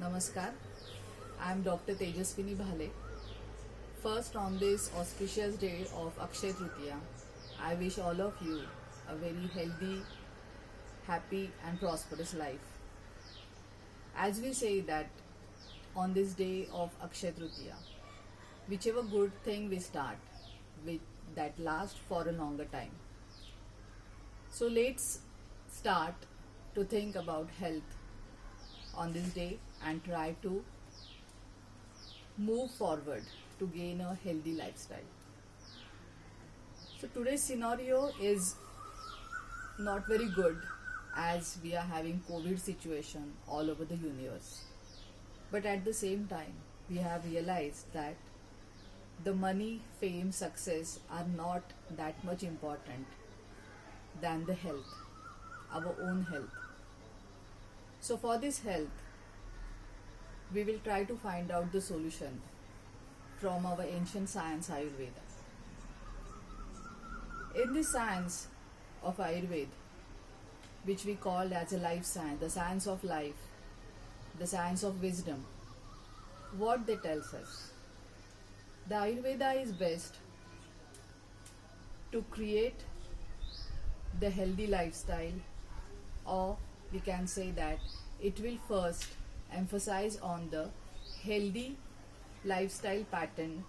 Namaskar, I am Dr. Tejaswini Bhale. First, on this auspicious day of Akshay Tritiya, I wish all of you a very healthy, happy, and prosperous life. As we say that on this day of Akshay Tritiya, whichever good thing we start, with that lasts for a longer time. So let's start to think about health on this day and try to move forward to gain a healthy lifestyle. So today's scenario is not very good as we are having COVID situation all over the universe. But at the same time, we have realized that the money, fame, success are not that much important than the health, our own health. So for this health, we will try to find out the solution from our ancient science Ayurveda. In this science of Ayurveda, which we call as a life science, the science of life, the science of wisdom, what they tells us? The Ayurveda is best to create the healthy lifestyle, or we can say that it will first emphasize on the healthy lifestyle pattern,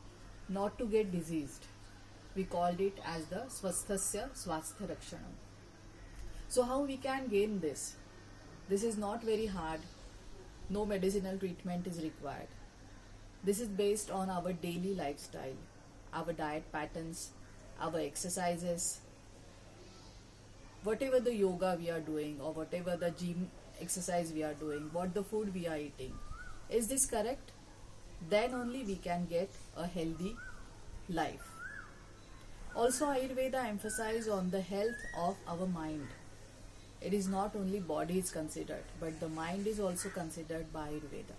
not to get diseased. We called it as the Swasthasya Swasthya Rakshanam. So how we can gain this? This is not very hard. No medicinal treatment is required. This is based on our daily lifestyle, our diet patterns, our exercises, whatever the yoga we are doing or whatever the gym exercise we are doing, what the food we are eating. Is this correct? Then only we can get a healthy life. Also, Ayurveda emphasizes on the health of our mind. It is not only body is considered, but the mind is also considered by Ayurveda.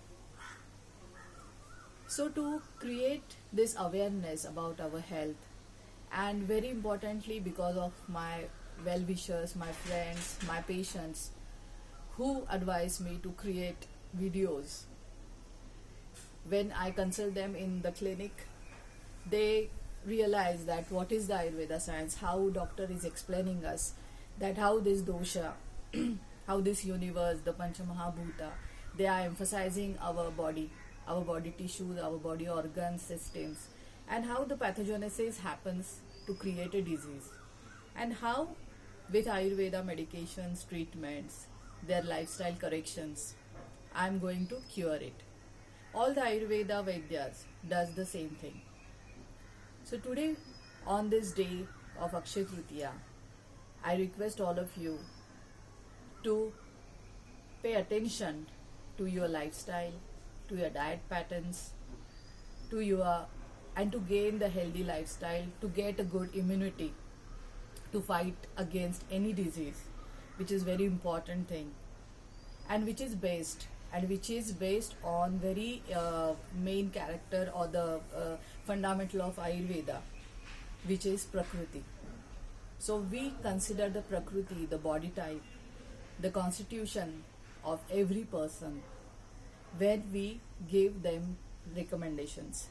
So to create this awareness about our health, and very importantly because of my well-wishers, my friends, my patients who advise me to create videos, when I consult them in the clinic, they realize that what is the Ayurveda science, how doctor is explaining us that how this dosha, how this universe, the Panchamahabhuta, they are emphasizing our body tissues, our body organs, systems, and how the pathogenesis happens to create a disease, and how with Ayurveda medications, treatments, their lifestyle corrections, I am going to cure it. All the Ayurveda Vaidyas does the same thing. So today, on this day of Akshay Tritiya, I request all of you to pay attention to your lifestyle, to your diet patterns, and to gain the healthy lifestyle, to get a good immunity, to fight against any disease, which is very important thing, and which is based on very main character or the fundamental of Ayurveda, which is Prakriti. So we consider the Prakriti, the body type, the constitution of every person when we give them recommendations,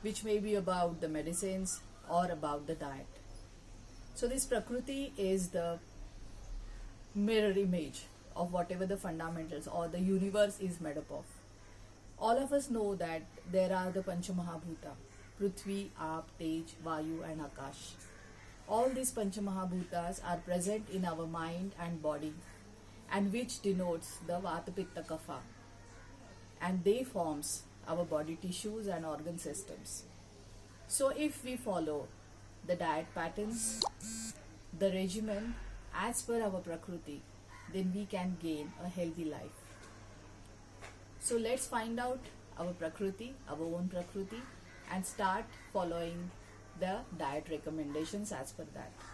which may be about the medicines or about the diet. So this Prakriti is the mirror image of whatever the fundamentals or the universe is made up of. All of us know that there are the Panchamahabhuta, Prithvi, Aap, Tej, Vayu and Akash. All these Panchamahabhutas are present in our mind and body, and which denotes the Vata, Pitta, Kapha, and they forms our body tissues and organ systems. So if we follow the diet patterns, the regimen as per our Prakriti, then we can gain a healthy life. So let's find out our Prakriti, our own Prakriti, and start following the diet recommendations as per that.